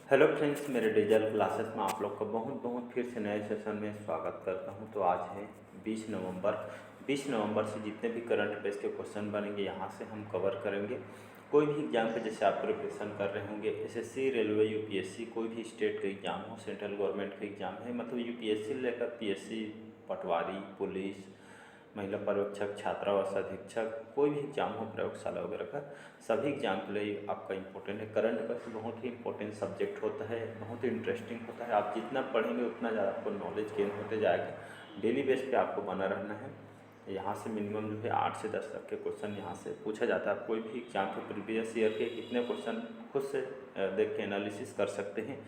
Hello friends, मेरे digital classes में आप लोग का बहुत बहुत फिर से नए सेशन में स्वागत करता हूं। तो आज है 20 नवंबर। 20 नवंबर से जितने भी करंट अफेयर्स के क्वेश्चन बनेंगे यहाँ से हम कवर करेंगे। कोई भी एग्जाम के जैसे आप प्रिपरेशन कर रहे होंगे, एसएससी, रेलवे, यूपीएससी, कोई भी स्टेट का एग्जाम हो, सेंट्रल गवर्नमेंट का एग्जाम है, मतलब यूपीएससी लेकर पीएससी, पटवारी, पुलिस, महिला पर्यवेक्षक, छात्रावास अधीक्षक, कोई भी एग्जाम हो प्रयोगशाला वगैरह का, सभी एग्जाम के लिए आपका इंपॉर्टेंट है। करंट अफेयर्स बहुत ही इंपॉर्टेंट सब्जेक्ट होता है, बहुत ही इंटरेस्टिंग होता है। आप जितना पढ़ेंगे उतना ज़्यादा आपको नॉलेज गेन होते जाएगा। डेली बेस पे आपको बना रहना है। यहाँ से मिनिमम जो है 8 से 10 तक के क्वेश्चन यहाँ से पूछा जाता है। कोई भी एग्जाम के प्रीवियस ईयर के कितने क्वेश्चन खुद से देख के एनालिसिस कर सकते हैं।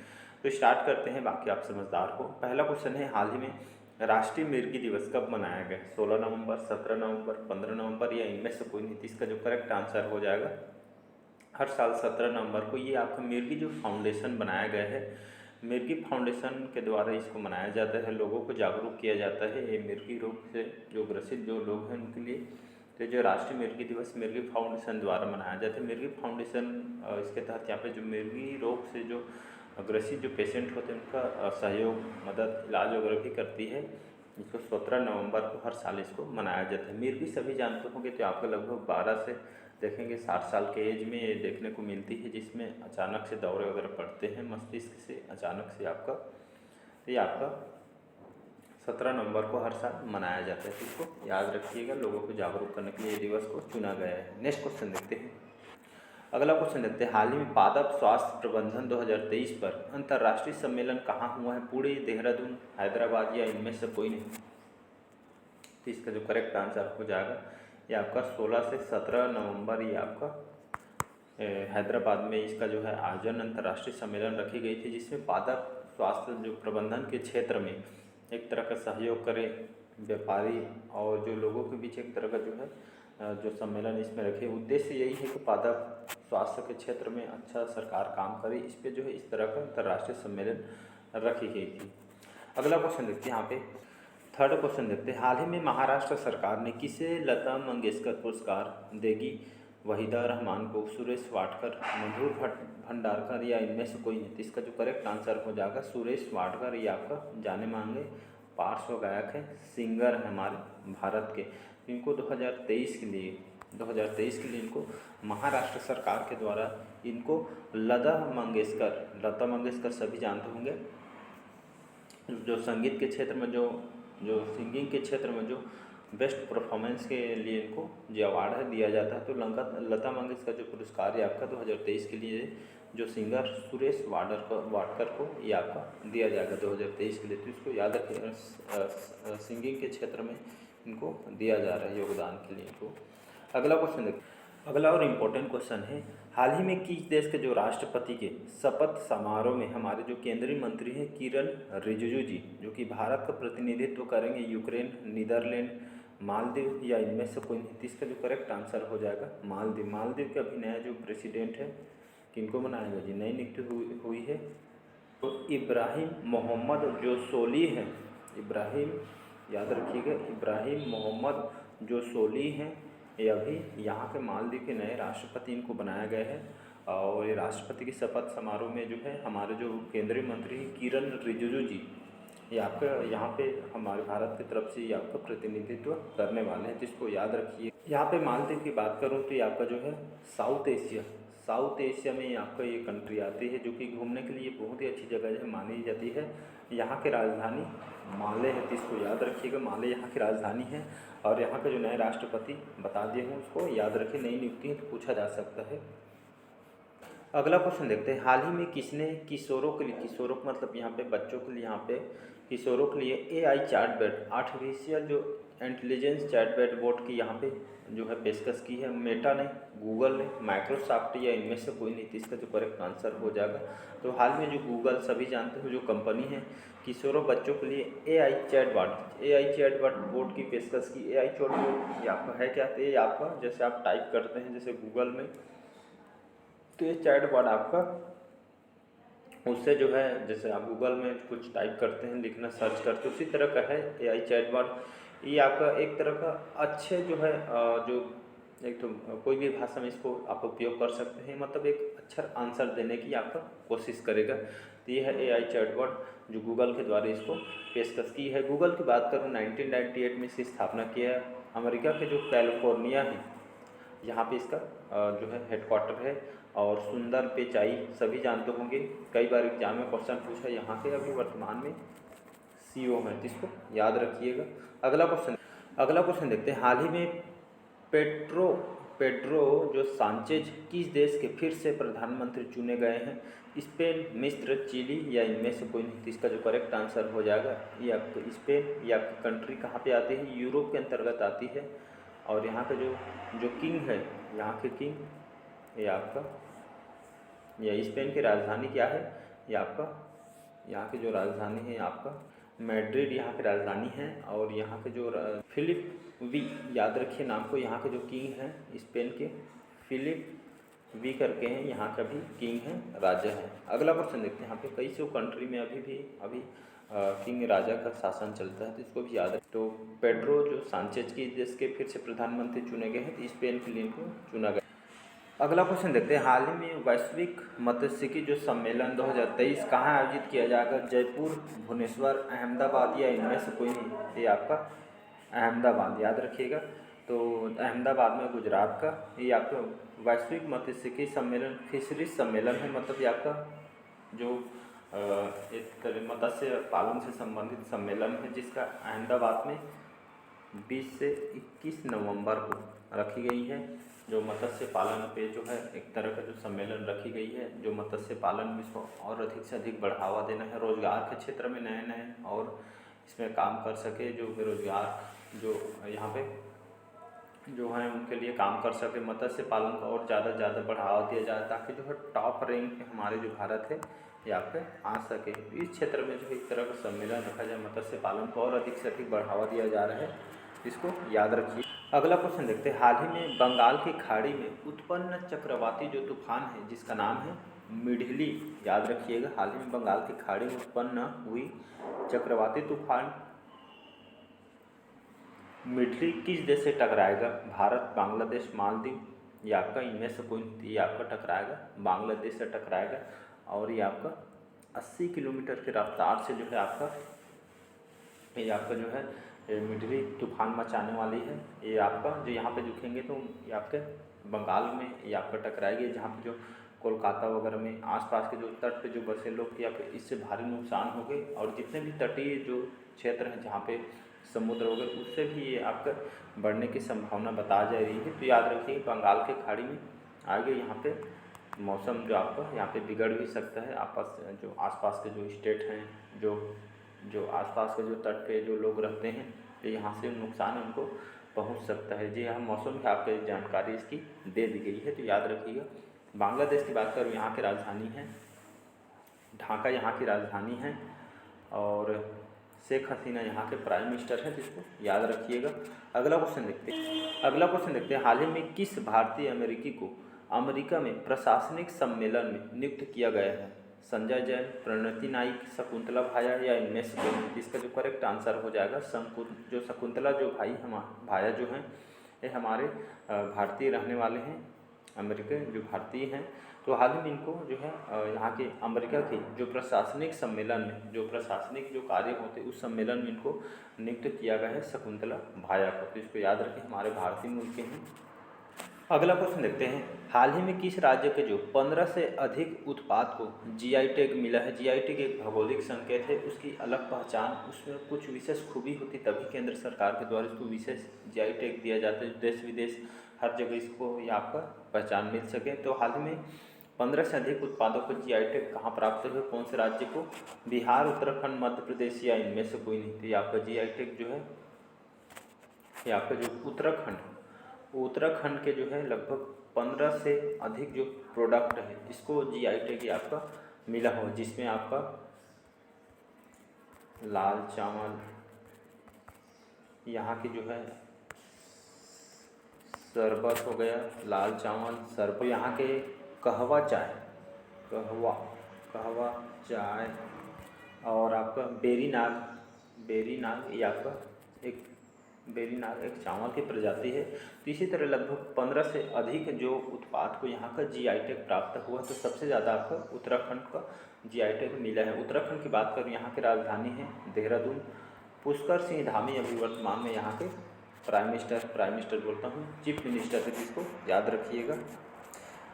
तो स्टार्ट करते हैं, बाकी आप समझदार हो। पहला क्वेश्चन है, हाल ही में राष्ट्रीय मिर्गी दिवस कब मनाया गया? 16 नवंबर, 17 नवंबर, 15 नवंबर या इनमें से कोई नहीं? इसका जो करेक्ट आंसर हो जाएगा, हर साल 17 नवंबर को ये आपका मिर्गी जो फाउंडेशन बनाया गया है, मिर्गी फाउंडेशन के द्वारा इसको मनाया जाता है। लोगों को जागरूक किया जाता है ये मिर्गी रोग से जो ग्रसित जो लोग हैं उनके लिए। तो जो राष्ट्रीय मिर्गी दिवस मिर्गी फाउंडेशन द्वारा मनाया जाता है। मिर्गी फाउंडेशन इसके तहत यहाँ पे जो मिर्गी रोग से जो ग्रसित जो पेशेंट होते हैं उनका सहयोग, मदद, इलाज वगैरह भी करती है। इसको 17 नवंबर को हर साल इसको मनाया जाता है। मिर्गी सभी जानते होंगे, तो आपको लगभग 12 से देखेंगे 60 साल के एज में ये देखने को मिलती है, जिसमें अचानक से दौरे वगैरह पड़ते हैं मस्तिष्क से अचानक से आपका। तो ये आपका 17 नवंबर को हर साल मनाया जाता है। तो इसको याद रखिएगा, लोगों को जागरूक करने के लिए दिवस को चुना गया है। नेक्स्ट क्वेश्चन देखते हैं। अगला क्वेश्चन देखते हैं, हाल ही में पादप स्वास्थ्य प्रबंधन 2023 पर अंतर्राष्ट्रीय सम्मेलन कहाँ हुआ है? पुणे, देहरादून, हैदराबाद या इनमें से कोई नहीं? तो इसका जो करेक्ट आंसर हो जाएगा, ये आपका 16 से 17 नवंबर ये आपका हैदराबाद में इसका जो है आयोजन अंतर्राष्ट्रीय सम्मेलन रखी गई थी, जिसमें पादप स्वास्थ्य जो प्रबंधन के क्षेत्र में एक तरह का सहयोग करे व्यापारी और जो लोगों के बीच एक तरह का जो है जो सम्मेलन इसमें रखे। उद्देश्य यही है कि पादप स्वास्थ्य के क्षेत्र में अच्छा सरकार काम करे। इस पे जो है इस तरह का अंतर्राष्ट्रीय सम्मेलन रखी गई थी। अगला क्वेश्चन देखते हैं, यहाँ पे थर्ड क्वेश्चन देखते हैं, हाल ही में महाराष्ट्र सरकार ने किसे लता मंगेशकर पुरस्कार देगी? वहीदा रहमान को, सुरेश वाडकर, मधुर भंडारकर या इनमें से कोई नहीं? इसका जो करेक्ट आंसर हो जाएगा सुरेश वाडकर। ये आपका जाने मांगे पार्श्व गायक है, सिंगर है हमारे भारत के। इनको 2023 के लिए इनको महाराष्ट्र सरकार के द्वारा इनको लता मंगेशकर सभी जानते होंगे, जो संगीत के क्षेत्र में जो सिंगिंग के क्षेत्र में जो बेस्ट परफॉर्मेंस के लिए इनको जो अवार्ड है दिया जाता है। तो लता मंगेशकर जो पुरस्कार है आपका 2023 के लिए जो सिंगर सुरेश वाडकर को ये आपका दिया जाएगा 2023 के लिए। तो इसको याद रखिए, सिंगिंग के क्षेत्र में इनको दिया जा रहा है योगदान के लिए इनको। अगला क्वेश्चन देखिए, अगला और इम्पोर्टेंट क्वेश्चन है, हाल ही में किस देश के जो राष्ट्रपति के शपथ समारोह में हमारे जो केंद्रीय मंत्री हैं किरण रिजिजू जी, जो कि भारत का प्रतिनिधित्व करेंगे, यूक्रेन, नीदरलैंड, मालदीव या इनमें से कोई नहीं? इसका जो करेक्ट आंसर हो जाएगा मालदीव। मालदीव के अभी नया जो प्रेसिडेंट है किनको बनाएगा जी? नई नियुक्ति हुई है, तो इब्राहिम मोहम्मद जो सोली है, इब्राहिम याद रखिएगा, इब्राहिम मोहम्मद जो सोली हैं, ये अभी यहाँ के मालदीव के नए राष्ट्रपति इनको बनाया गया है। और ये राष्ट्रपति के शपथ समारोह में जो है हमारे जो केंद्रीय मंत्री किरण रिजिजू जी, ये आपका यहाँ पे हमारे भारत की तरफ से ये आपका प्रतिनिधित्व करने वाले हैं, जिसको याद रखिए। यहाँ पे मालदीव की बात करूँ तो ये आपका जो है साउथ एशिया में आपका ये कंट्री आती है, जो कि घूमने के लिए बहुत ही अच्छी जगह है मानी जाती है। यहाँ की राजधानी माले है, तो इसको याद रखिएगा, माले यहाँ की राजधानी है। और यहाँ के जो नए राष्ट्रपति बता दिए हूँ, उसको याद रखिए, नई नियुक्ति है तो पूछा जा सकता है। अगला क्वेश्चन देखते हैं, हाल ही में किसने किशोरों के लिए, किशोरों का मतलब यहाँ पे बच्चों के लिए, यहाँ पे किशोरों के लिए AI चैटबॉट, आर्टिफिशियल जो इंटेलिजेंस चैटबॉट बोट की यहाँ पे जो है पेशकश की है। मेटा ने, गूगल ने, माइक्रोसॉफ्ट या इनमें से कोई नहीं? इसका जो करेक्ट आंसर हो जाएगा, तो हाल में जो गूगल सभी जानते हो जो कंपनी है, किशोरों बच्चों के लिए AI चैटबॉट बोट की पेशकश की। AI चैटबॉट ये आपका है क्या? तो ये आपका जैसे आप टाइप करते हैं जैसे गूगल में, तो ये चैटबॉट आपका उससे जो है जैसे आप गूगल में कुछ टाइप करते हैं, लिखना सर्च करते हैं, उसी तरह का है AI चैटबॉट। ये आपका एक तरह का अच्छे जो है जो एक तो कोई भी भाषा में इसको आप उपयोग कर सकते हैं, मतलब एक अच्छा आंसर देने की आपका कोशिश करेगा। तो ये है AI चैटबॉट जो गूगल के द्वारा इसको पेशकश की है। गूगल की बात करूँ 1998 में इसकी स्थापना किया है। अमेरिका के जो कैलिफोर्निया है यहाँ पे इसका जो है हेडक्वार्टर है। और सुंदर पिचाई सभी जानते होंगे, कई बार एग्जाम में क्वेश्चन पूछा, यहाँ के अभी वर्तमान में CEO हैं, तो इसको याद रखिएगा। अगला क्वेश्चन देखते हैं। हाल ही में पेड्रो जो सांचेज किस देश के फिर से प्रधानमंत्री चुने गए हैं? स्पेन, मिस्र, चिली या इनमें से कोई नहीं? तो इसका जो करेक्ट आंसर हो जाएगा ये आपको स्पेन। ये आपकी कंट्री कहाँ पे आती है? यूरोप के अंतर्गत आती है। और यहाँ का जो किंग है, यहाँ के किंग ये आपका, यह स्पेन की राजधानी क्या है? ये आपका, यहाँ की जो राजधानी है आपका मैड्रिड यहाँ की राजधानी है। और यहाँ के जो फिलिप वी, याद रखिए नाम को, यहाँ के जो किंग हैं स्पेन के फिलिप वी करके हैं, यहाँ का भी किंग है, राजा है। अगला क्वेश्चन देखते हैं। यहाँ पे कई सौ कंट्री में अभी किंग राजा का शासन चलता है, तो इसको भी याद है। तो पेड्रो जो सांचेज की देश के फिर से प्रधानमंत्री चुने गए हैं, तो स्पेन के लिए इनको चुना गया। अगला क्वेश्चन देखते हैं। हाल ही में वैश्विक मत्स्यिकी जो सम्मेलन 2023 कहाँ आयोजित किया जाएगा? जयपुर, भुवनेश्वर, अहमदाबाद या इनमें से कोई नहीं? ये आपका अहमदाबाद, याद रखिएगा। तो अहमदाबाद में गुजरात का ये आपका वैश्विक मत्स्यिकी सम्मेलन, फिशरीज सम्मेलन है, मतलब ये आपका जो एक तरह मत्स्य पालन से संबंधित सम्मेलन है, जिसका अहमदाबाद में 20 से 21 नवंबर को रखी गई है। जो मत्स्य पालन पे जो है एक तरह का जो सम्मेलन रखी गई है, जो मत्स्य पालन में इसको और अधिक से अधिक बढ़ावा देना है, रोजगार के क्षेत्र में नए और इसमें काम कर सके जो बेरोजगार जो यहाँ पे जो हैं उनके लिए काम कर सके, मत्स्य पालन को और ज़्यादा से ज़्यादा बढ़ावा दिया जाए, ताकि जो है टॉप रैंक पे हमारे जो भारत है ये आप पे आ सके। इस क्षेत्र में जो है इस तरह का सम्मेलन रखा जाए, मत्स्य पालन को और अधिक से अधिक बढ़ावा दिया जा रहा है, इसको याद रखिए। अगला क्वेश्चन देखते हैं। हाल ही में बंगाल की खाड़ी में उत्पन्न चक्रवाती जो तूफान है जिसका नाम है मिडली, याद रखिएगा। हाल ही में बंगाल की खाड़ी में उत्पन्न हुई चक्रवाती तूफान मिडली किस देश से टकराएगा? भारत, बांग्लादेश, मालदीव ये आपका इनमें से कोई नहीं? ये आपका टकराएगा बांग्लादेश से टकराएगा। और ये आपका 80 किलोमीटर की रफ्तार से जो है आपका जो है मिडली तूफान मचाने वाली है। ये आपका जो यहाँ पे दिखेंगे तो ये आपके बंगाल में ये आपका टकराएगी, जहाँ पे जो कोलकाता वगैरह में आसपास के जो तट पे जो बसे लोग या फिर इससे भारी नुकसान हो गए। और जितने भी तटीय जो क्षेत्र हैं जहाँ पे समुद्र हो गए, उससे भी ये आपका बढ़ने की संभावना बता जा रही है। तो याद रखिए बंगाल के खाड़ी में आगे यहाँ पे मौसम जो आपका यहाँ पे बिगड़ भी सकता है। आपस जो आसपास के जो स्टेट हैं, जो आसपास के जो तट पे जो लोग रहते हैं, तो यहाँ से नुकसान उनको पहुँच सकता है। जी हाँ, मौसम की आपको जानकारी इसकी दे दी गई है, तो याद रखिएगा। बांग्लादेश की बात करूँ, यहाँ की राजधानी है ढाका, यहाँ की राजधानी है। और शेख हसीना यहाँ के प्राइम मिनिस्टर हैं, जिसको याद रखिएगा। अगला क्वेश्चन देखते हैं। हाल ही में किस भारतीय अमेरिकी को अमेरिका में प्रशासनिक सम्मेलन में नियुक्त किया गया है? संजय जैन, प्रणति नाइक, शकुंतला भाया या इनमें से कोई? इसका जो करेक्ट आंसर हो जाएगा शकुंतला जो भाया जो हैं ये हमारे भारतीय रहने वाले हैं, अमेरिका जो भारतीय हैं। तो हाल ही में इनको जो है यहाँ के अमेरिका के जो प्रशासनिक सम्मेलन में जो प्रशासनिक जो कार्य होते हैं उस सम्मेलन में इनको नियुक्त किया गया है, शकुंतला भाया को। तो इसको याद रखें, हमारे भारतीय मूल के हैं। अगला क्वेश्चन देखते हैं। हाल ही में किस राज्य के जो 15 से अधिक उत्पाद को GI टैग मिला है? GI टैग एक भौगोलिक संकेत है, उसकी अलग पहचान, उसमें कुछ विशेष खूबी होती, तभी केंद्र सरकार के द्वारा इसको विशेष GI टैग दिया जाता है, देश विदेश हर जगह इसको ये आपका पहचान मिल सके। तो हाल ही में 15 से अधिक उत्पादों को GI टैग कहाँ प्राप्त हुए, कौन से राज्य को? बिहार, उत्तराखंड, मध्य प्रदेश या इनमें से कोई नहीं? तो ये आपका GI टैग जो है ये आपका जो उत्तराखंड के जो है लगभग 15 से अधिक जो प्रोडक्ट है इसको GI टैग आपका मिला हो, जिसमें आपका लाल चावल, यहाँ की जो है शरबत हो गया, लाल चावल शरबत, यहाँ के कहवा चाय और आपका बेरी नाग ये आपका एक बेरीनाग एक चावल की प्रजाति है। तो इसी तरह लगभग 15 से अधिक जो उत्पाद को यहाँ का जीआई टैग प्राप्त हुआ, तो सबसे ज़्यादा आपका उत्तराखंड का जीआई टैग मिला है। उत्तराखंड की बात करूँ, यहाँ की राजधानी है देहरादून। पुष्कर सिंह धामी अभी वर्तमान में यहाँ के प्राइम मिनिस्टर बोलता हूँ, चीफ मिनिस्टर है, जिसको याद रखिएगा।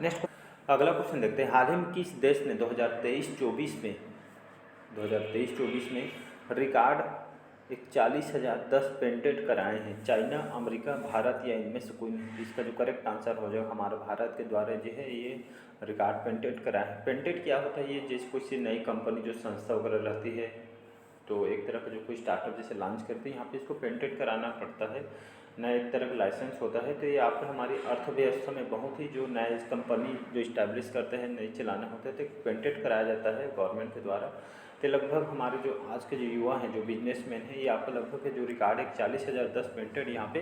नेक्स्ट अगला क्वेश्चन देखते हैं, हाल ही में किस देश ने 2023-24 में रिकॉर्ड 41,010 पेटेंट कराए हैं? चाइना, अमेरिका, भारत या इनमें से कोई नहीं? इसका जो करेक्ट आंसर हो जाएगा हमारा भारत के द्वारा जो है ये रिकॉर्ड पेटेंट कराए हैं। पेटेंट क्या होता है? ये जैसे कोई सी नई कंपनी जो संस्था वगैरह रहती है, तो एक तरह का जो कोई स्टार्टअप जैसे लॉन्च करते हैं, यहाँ पे इसको पेटेंट कराना पड़ता है, नया एक तरह का लाइसेंस होता है। तो ये आप हमारी अर्थव्यवस्था में बहुत ही जो नए कंपनी जो इस्टेब्लिश करते हैं, नई चलाना होता है, तो पेटेंट कराया जाता है गवर्नमेंट के द्वारा। तो लगभग हमारे जो आज के जो युवा हैं, जो बिजनेसमैन हैं, ये आपका लगभग जो रिकॉर्ड 41,010 पेटेंट यहाँ पे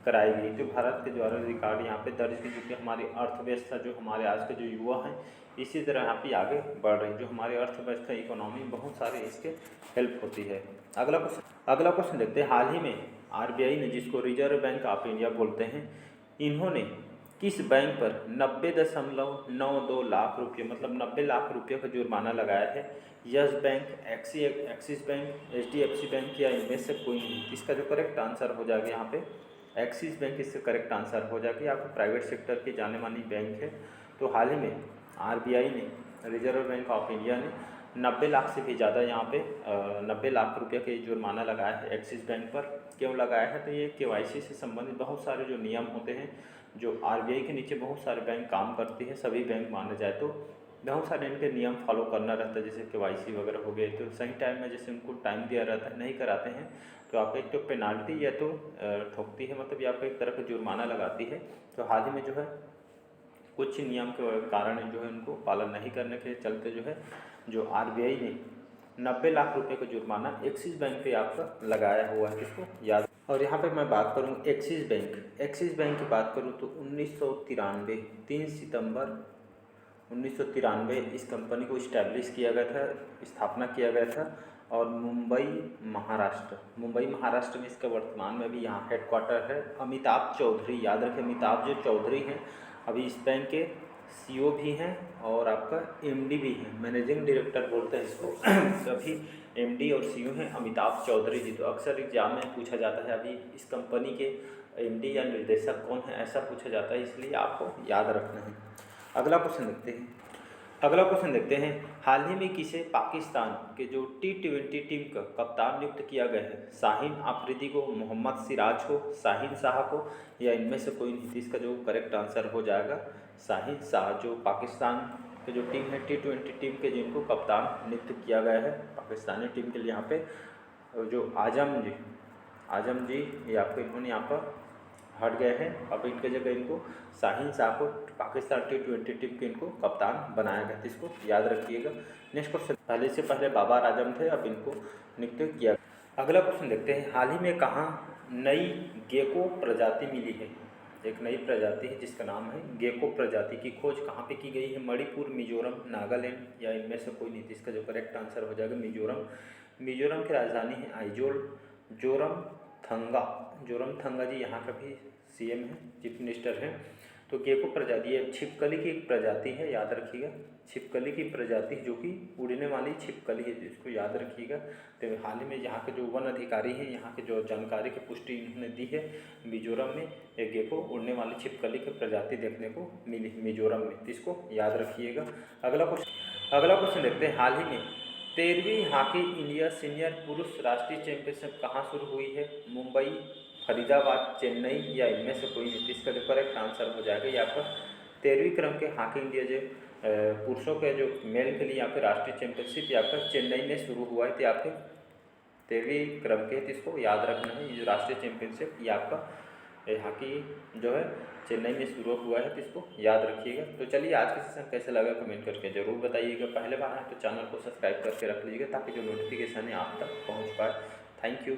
कराई गई, जो भारत के द्वारा रिकॉर्ड यहाँ पे दर्ज की, जो कि हमारी अर्थव्यवस्था जो हमारे आज के जो युवा हैं इसी तरह यहाँ पे आगे बढ़ रही है। जो हमारी अर्थव्यवस्था इकोनॉमी बहुत सारे इसके हेल्प होती है। अगला क्वेश्चन देखते हैं, हाल ही में आरबीआई ने, जिसको रिजर्व बैंक ऑफ इंडिया बोलते हैं, इन्होंने किस बैंक पर 90.92 लाख रुपये मतलब 90 लाख रुपये का जुर्माना लगाया है? Yes bank, axis bank, HDFC bank या इनमें से कोई नहीं? इसका जो करेक्ट आंसर हो जाएगा यहाँ पे एक्सिस बैंक इससे करेक्ट आंसर हो जाएगी। आपको प्राइवेट सेक्टर की जाने मानी बैंक है। तो हाल ही में आरबीआई ने, रिजर्व बैंक ऑफ इंडिया ने 90 लाख से भी ज़्यादा यहाँ पे 90 लाख रुपये के जुर्माना लगाया है एक्सिस बैंक पर। क्यों लगाया है? तो ये केवाईसी से संबंधित बहुत सारे जो नियम होते हैं, जो आरबीआई के नीचे बहुत सारे बैंक काम करती है, सभी बैंक माने जाए तो बहुत सारे इनके नियम फॉलो करना रहता है, जैसे केवाईसी वगैरह हो गए, तो सही टाइम में जैसे उनको टाइम दिया रहता है, नहीं कराते हैं तो आपको एक तो पेनाल्टी या तो ठोकती है, मतलब या आपको एक तरह का जुर्माना लगाती है। तो हाल ही में जो है कुछ नियम के कारण जो है उनको पालन नहीं करने के चलते जो है जो आरबीआई ने 90 लाख रुपए का जुर्माना एक्सिस बैंक पे आपका लगाया हुआ है, इसको याद। और यहाँ पे मैं बात करूँ एक्सिस बैंक की बात करूँ तो 1993 3 सितंबर 1993 इस कंपनी को इस्टेब्लिश किया गया था, स्थापना किया गया था। और मुंबई महाराष्ट्र में इसका वर्तमान में भी यहाँ हेडक्वार्टर है। अमिताभ चौधरी, याद रखें अमिताभ जो चौधरी हैं, अभी इस बैंक के सीईओ भी हैं और आपका एमडी भी हैं, मैनेजिंग डायरेक्टर बोलते हैं इसको। अभी एमडी और सीईओ हैं अमिताभ चौधरी जी। तो अक्सर एग्जाम में पूछा जाता है अभी इस कंपनी के एमडी या निर्देशक कौन है, ऐसा पूछा जाता है, इसलिए आपको याद रखना है। अगला क्वेश्चन देखते हैं, हाल ही में किसे पाकिस्तान के जो T20 टीम का कप्तान नियुक्त किया गया है? शाहीन आफरीदी को, मोहम्मद सिराज को, शाहीन शाह को या इनमें से कोई नहीं? इसका जो करेक्ट आंसर हो जाएगा शाहीन शाह, जो पाकिस्तान के जो टीम है T20 टीम के, जिनको कप्तान नियुक्त किया गया है पाकिस्तानी टीम के लिए। यहाँ पे जो आजम जी ये आपको इन्होंने यहाँ पर हट गए हैं, अब इनके जगह इनको शाहीन शाह को पाकिस्तान T20 टीम के इनको कप्तान बनाया गया, इसको याद रखिएगा। नेक्स्ट क्वेश्चन, पहले बाबर आजम थे, अब इनको नियुक्त किया। अगला क्वेश्चन देखते हैं, हाल ही में कहाँ नई गेको प्रजाति मिली है? एक नई प्रजाति है जिसका नाम है गेको प्रजाति की खोज कहाँ पे की गई है? मणिपुर, मिजोरम, नागालैंड या इनमें से कोई नहीं? इसका जो करेक्ट आंसर हो जाएगा मिजोरम की राजधानी है आइजोल। जोरमथंगा जी यहाँ का भी सीएम है, चीफ मिनिस्टर हैं। तो गेको प्रजाति है, छिपकली की एक प्रजाति है, याद रखिएगा, छिपकली की प्रजाति जो कि उड़ने वाली छिपकली है, इसको याद रखिएगा। तो हाल ही में यहाँ के जो वन अधिकारी हैं, यहाँ के जो जानकारी की पुष्टि इन्होंने दी है, मिजोरम में एक गेको उड़ने वाली छिपकली की प्रजाति देखने को मिली मिजोरम में, तो इसको याद रखिएगा। अगला क्वेश्चन देखते हैं, हाल ही में 13वीं हॉकी इंडिया सीनियर पुरुष राष्ट्रीय चैंपियनशिप कहाँ शुरू हुई है? मुंबई, फरीदाबाद, चेन्नई या इनमें से कोई नहीं? इसका जो करेक्ट आंसर हो जाएगा ये आपका 13वीं क्रम के हॉकी इंडिया जो पुरुषों के जो मेल के लिए यहाँ पे राष्ट्रीय चैंपियनशिप आपका चेन्नई में शुरू हुआ है। तो आपके 13वीं क्रम के, इसको याद रखना है, ये जो राष्ट्रीय चैंपियनशिप ये आपका हॉकी जो है चेन्नई में शुरू हुआ है, तो इसको याद रखिएगा। तो चलिए आज का सेशन कैसा लगा कमेंट करके ज़रूर बताइएगा। पहले बार है तो चैनल को सब्सक्राइब करके रख लीजिएगा ताकि जो नोटिफिकेशन है आप तक पहुँच पाए। Thank you.